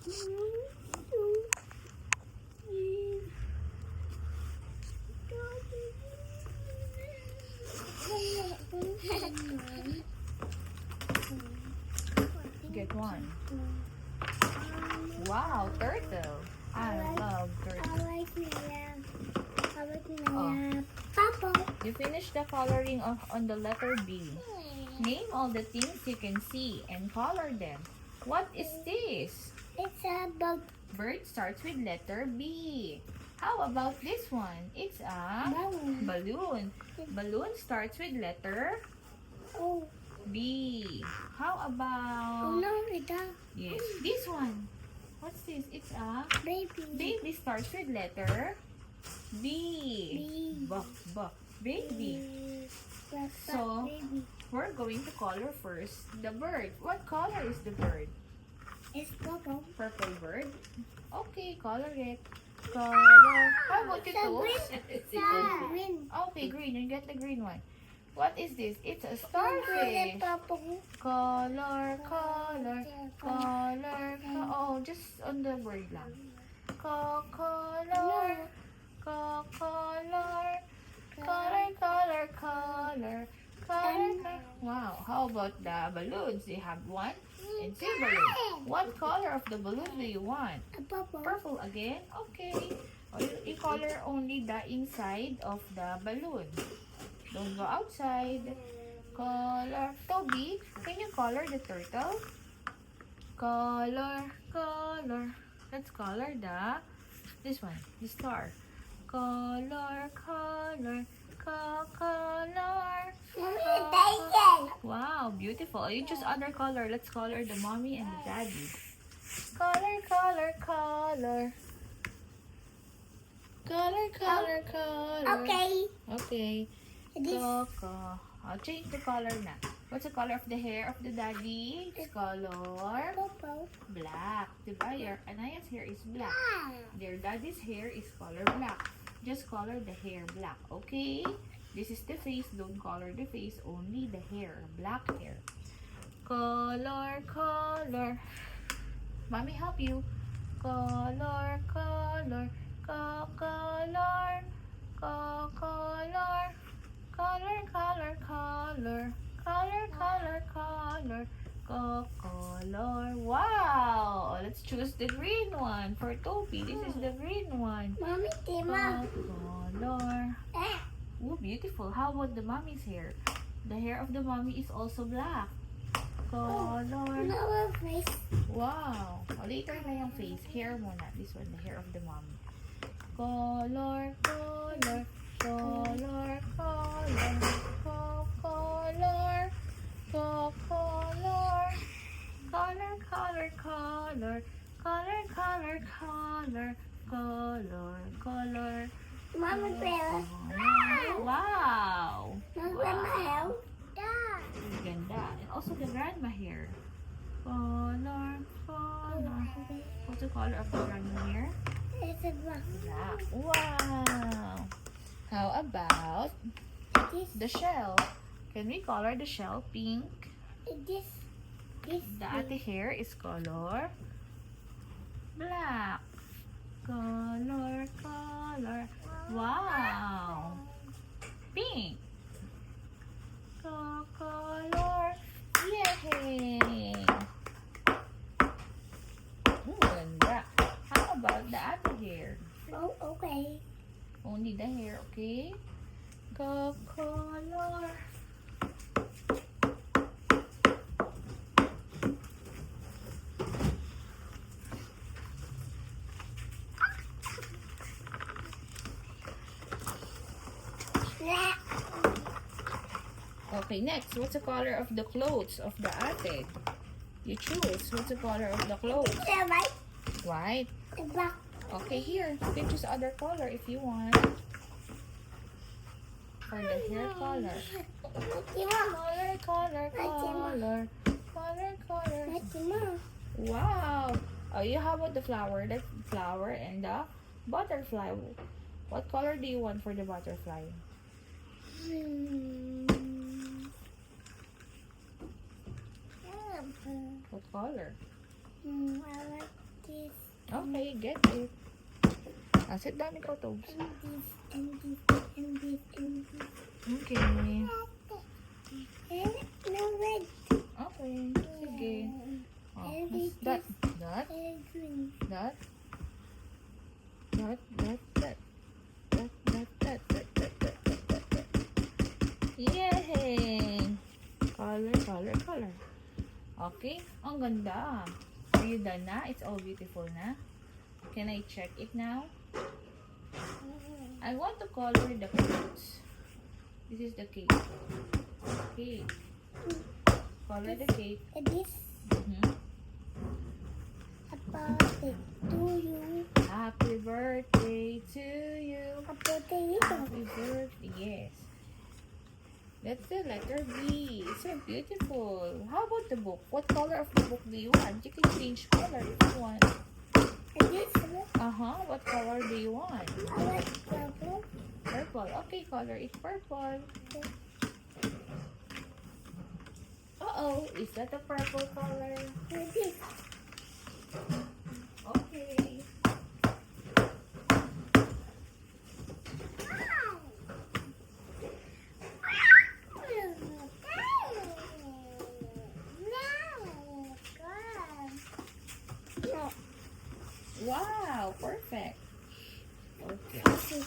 Get one. Wow, turtle. I love turtle. I like Papa. You finished the coloring on the letter B. Name all the things you can see and color them. What is this? It's a bug. Bird starts with letter B. How about this one? It's a Balloon. balloon. Balloon starts with letter Oh, B. How oh about... no, it's a Yes, this one. What's this? It's a baby. baby starts with letter B. B. Baby. So, we're going to color first the bird. What color is the bird? It's purple. Purple bird. Okay, color it. Color. How about It's your a toes? It's a green. Okay, green. You get the green one. What is this? It's a It's starfish. purple. Color. Oh, just on the bird lang. Color. Color. Wow. How about the balloons? You have one and two balloons. What color of the balloon do you want? A purple. Purple again? Okay. You color only the inside of the balloon. Don't go outside. Color. Toby, can you color the turtle? Color. Let's color this one, the star. Color. Wow, beautiful. You choose other color. Let's color the mommy and the daddy. Color. Okay. Okay. This I'll change the color na. What's the color of the hair of the daddy? It's color purple. black. Diba? Your Anaya's hair is black. Their daddy's hair is color black. Just color the hair black. Okay? This is the face. Don't color the face. Only the hair. Black hair. Color. Mommy help you. Color. Color. Wow! Let's choose the green one for Toby. This is the green one. Mommy, Tima. Color. Oh, beautiful. How about the mommy's hair? The hair of the mommy is also black. Color. No face. Wow. Later na yung face. Hair muna. This one, the hair of the mommy. Color. Mama, Bella. Wow. Mama, help. Yeah. Ganda. And also the grandma hair. Color. What's the color of the grandma hair? It's a black. Black. Wow. How about the shell? Can we color the shell pink? This. The ate hair is color black. Color. Wow. Pink. Color. Yay! Ganda. How about the ate hair? Oh, okay. Only the hair, okay? Color. Okay, next, what's the color of the clothes of the ate? You choose. What's the color of the clothes? The white. White. The black. Okay, here. You can choose other color if you want. For the hair color. Tima. Color. Tima. Wow. Oh, you how about the flower? The flower and the butterfly. What color do you want for the butterfly? What color? I like this. Okay, get it. Sit down ikaw, Tobes. And this, and this, and this. Okay. And no red. Okay. Sige. Oh, And mas- this, dot, dot, and green. dot, dot, dot, dot, dot, dot, dot, dot, dot, dot, dot, dot, dot. Yay! Color, color, color. Okay. Ang ganda. Are you done na? It's all beautiful na? Can I check it now? I want to color the fruits. This is the cake. Cake. Color the cake. And this, Mhm. about it to you. Happy birthday to you. About the Happy birthday. Yes. That's the letter B. It's so beautiful. How about the book? What color of the book do you want? You can change color if you want. And this, What color do you want? I like purple. Purple. Okay, color it purple. Uh-oh. Is that a purple color? And this, Okay. Wow. Perfect. Okay.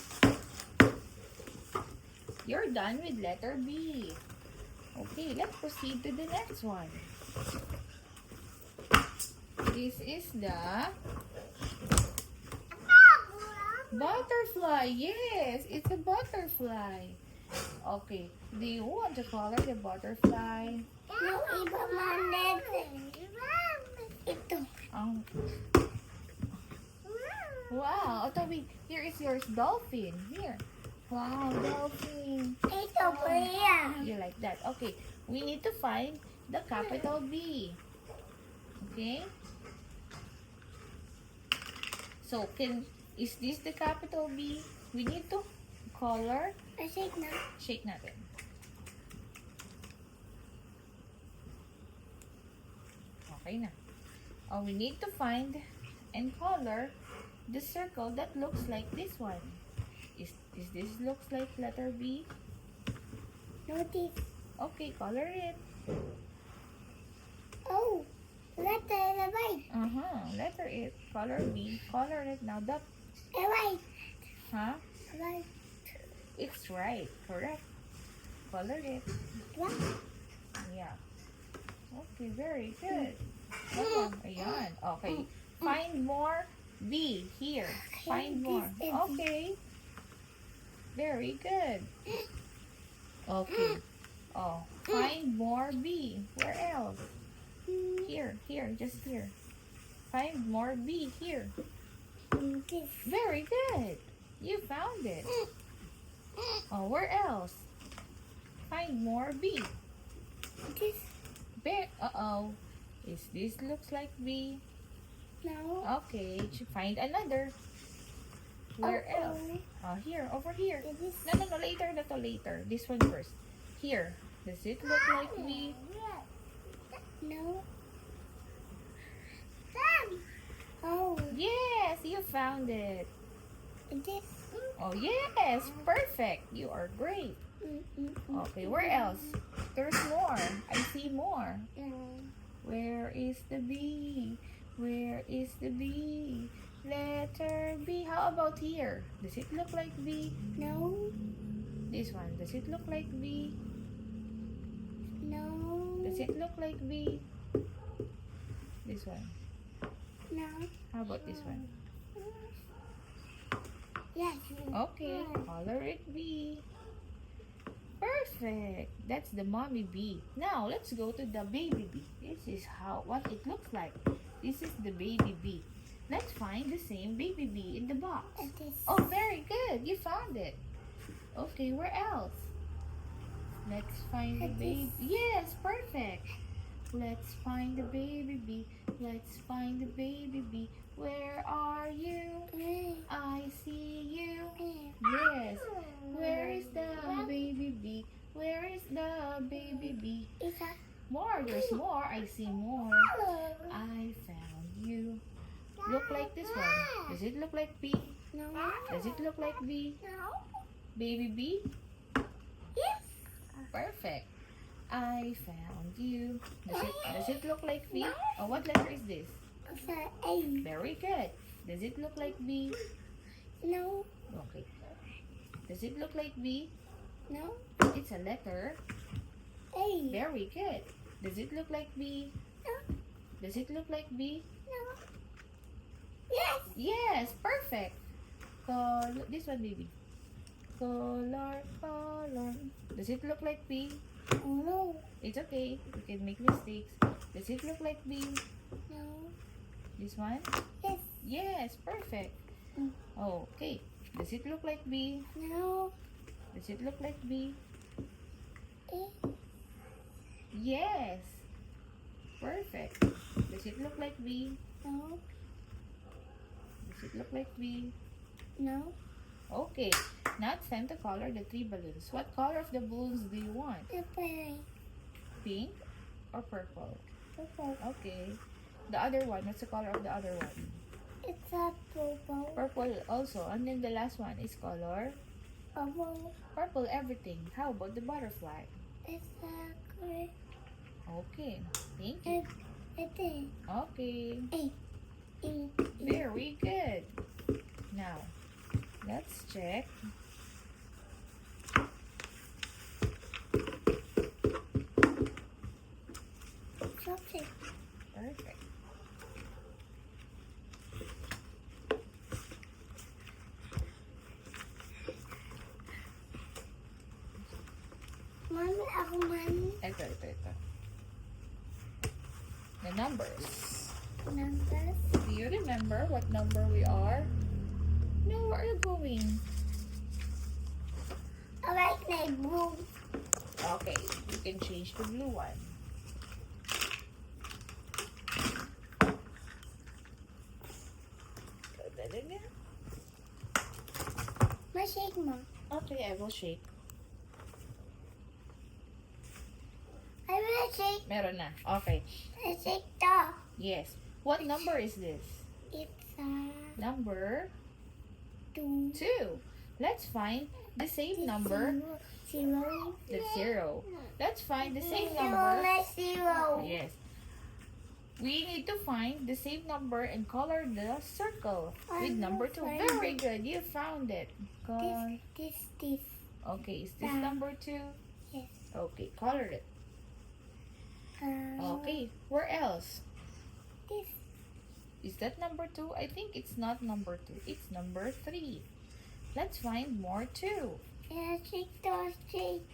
You're done with letter B. Okay, let's proceed to the next one. This is the butterfly. Yes, it's a butterfly. Okay, do you want to color the butterfly? No, iba man ito. Wow. Oh, Toby, here is yours. Dolphin. Here. Wow, dolphin. Ito po yan. You like that? Okay, we need to find the capital B. Okay? So, is this the capital B? We need to color. Kasi na. Shake natin. Okay na. Oh, we need to find and color the circle that looks like this one. Is this looks like letter B? Notice. Okay, color it. Oh, letter the right. Letter it. Color B. Color it now. That, The right. huh? Right. It's right. Correct. Color it. Right. Yeah. Okay, very good. Ayan. Okay. Find more B. Here. Find more. Okay. Very good. Okay. Oh, find more B. Where else? Here, just here. Find more B here. This. Very good. You found it. Oh, where else? Find more B. This. Uh-oh. Is this looks like B? No. Okay, find another. Where else? Oh, here, over here. This. No, later, later. This one first. Here. Does it look like B? No. Oh. Yes, you found it. This. Oh, yes, perfect. You are great. Okay, where else? There's more. I see more. Where is the B? Where is the B? Letter B. How about here? Does it look like B? No. This one. Does it look like B? No. Does it look like B? This one. No. How about this one? Yes. Okay, color it B. Perfect. That's the mommy bee. Now let's go to the baby bee. This is what it looks like. This is the baby bee. Let's find the same baby bee in the box. And this. Oh, very good. You found it. Okay, where else? Let's find the And baby. this. Yes, perfect. Let's find the baby bee. Let's find the baby bee. Where are you? I see you. Yes. Where is the baby bee? Where is the baby bee? Is that? More. There's more. I see more. I found you. Look look like this one? Does it look like B? No. Does it look like B? No. Baby B? Yes. Perfect. I found you. Does it look like B? Oh, what letter is this? It's a A. Very good. Does it look like B? No. Okay. Does it look like B? No. It's a letter. A. Very good. Does it look like B? No. Does it look like B? No. Yes. Yes, perfect. This one, baby. Color, color. Does it look like B? Oh no. It's okay. We can make mistakes. Does it look like B? No. This one? Yes. Yes, perfect. Mm. Okay. Does it look like B? No. Does it look like B? A. Yes. Perfect. Does it look like B? No. Does it look like B? No. Okay. Now it's time to color the 3 balloons. What color of the balloons do you want? Purple. Pink or purple? Purple. Okay. The other one, what's the color of the other one? It's a purple. Purple also. And then the last one is color Purple. purple everything. How about the butterfly? It's a green. Okay. Thank you. It's a. Okay. A. A. Very good. Now, let's check. Something. Perfect. Mami, ako man. Ito. The numbers. Numbers. Do you remember what number we are? No, where are you going? I like blue. Okay, you can change to blue one. Mashake mo. Okay, I will shake. I will shake. Meron na. Okay. I shake the. Yes. What number is this? It's a Number 2. 2. Let's find the same number. Zero. That's 0. Let's find the same Zero. number. Like zero. Yes. We need to find the same number and color the circle with number 2. Very good. You found it. This. Okay, is this Yeah. number 2? Yes. Okay, color it. Okay, where else? This. Is that number 2? I think it's not number 2. It's number 3. Let's find more 2. Yeah, shake the shake.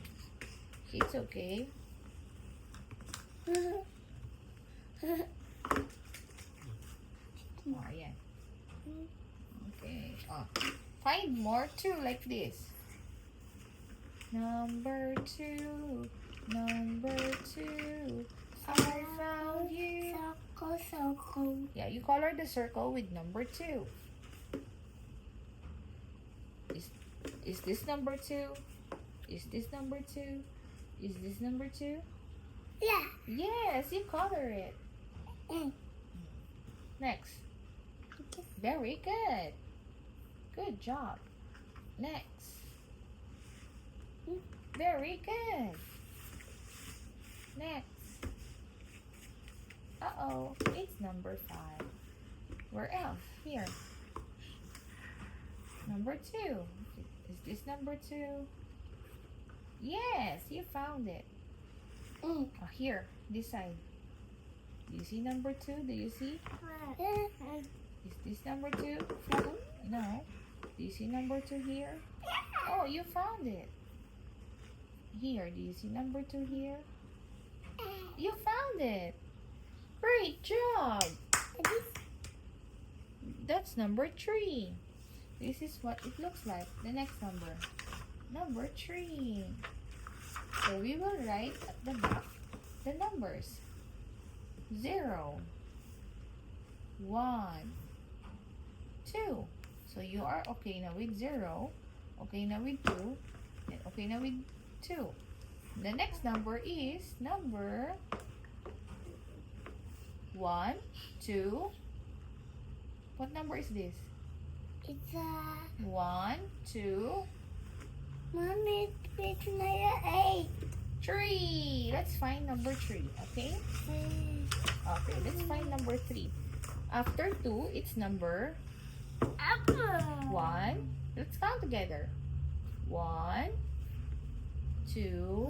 It's okay. Oh, ayan. Okay. Oh. Find more 2 like this. Number 2. Number 2. I found you. Circle. Yeah, you color the circle with number 2. Is this number 2? Is this number 2? Is this number 2? Yeah. Yes, you color it. Mm. Next. Very good. Good job. Next. Very good. Next. Uh-oh, it's number 5. Where else? Here. Number 2. Is this number 2? Yes, you found it. Mm. Oh, here, this side. Do you see number 2? Do you see? Is this number 2? No. Do you see number 2 here? Oh, you found it. Here, do you see number 2 here? You found it. Great job. That's number 3. This is what it looks like. The next number. Number 3. So we will write at the back the numbers. 0, 1, 2. So you are okay now with 0, okay now with 2, and okay now with 2. The next number is number 1, 2, What number is this? It's 1, 2, Mommy, it's not 8. 3. Let's find number 3, okay? Okay, let's find number 3. After 2, it's number Apple. 1. Let's count together. 1, 2,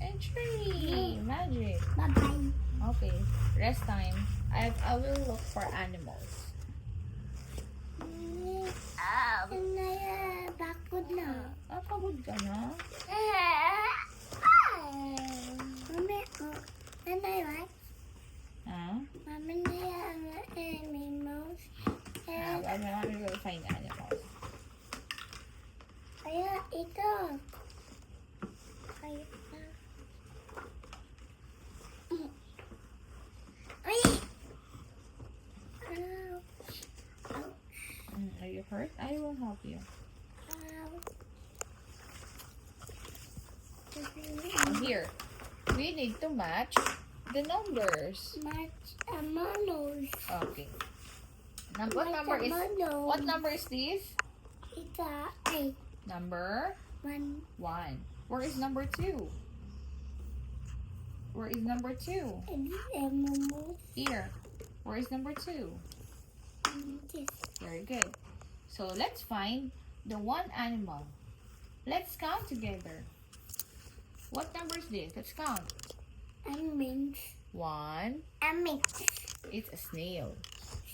and 3. Magic. Bye-bye. Okay, rest time. I will look for animals. Bakod na. Pagod ka na? Mami, nanay, what? Ha? Mami, naya ang animals. I'm not really find animals. Kaya ito. Kaya na. Ay! Are you hurt? I will help you. Here, we need to match the numbers. Match monos. Okay. What number is this? It's 8. Number 1. 1. Where is number 2? Where is number 2? And animals. Here. Where is number 2? This. Very good. So let's find the one animal. Let's count together. What number is this? Let's count. Amins. 1. Amins. It's a snail.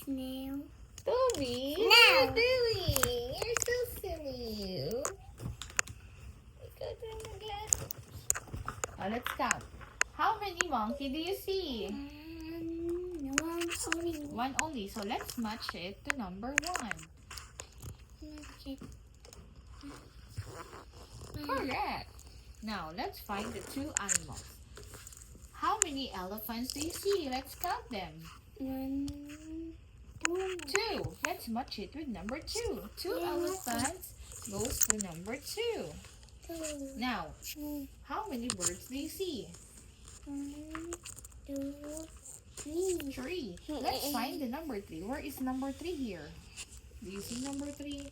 Snail. Toby, No. what are you doing? You're so silly. Let's count. How many monkey do you see? One only. One only. So let's match it to number 1. Match it. Correct. Now let's find the 2 animals. How many elephants do you see? Let's count them. 1, 2. 2. Let's match it with number 2. 2 elephants goes to number 2. 2. Now, 3. how many birds do you see? 1, 2, 3. 3. Let's find the number 3. Where is number 3 here? Do you see number 3?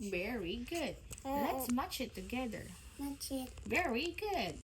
Very good. Let's match it together. Match it. Very good.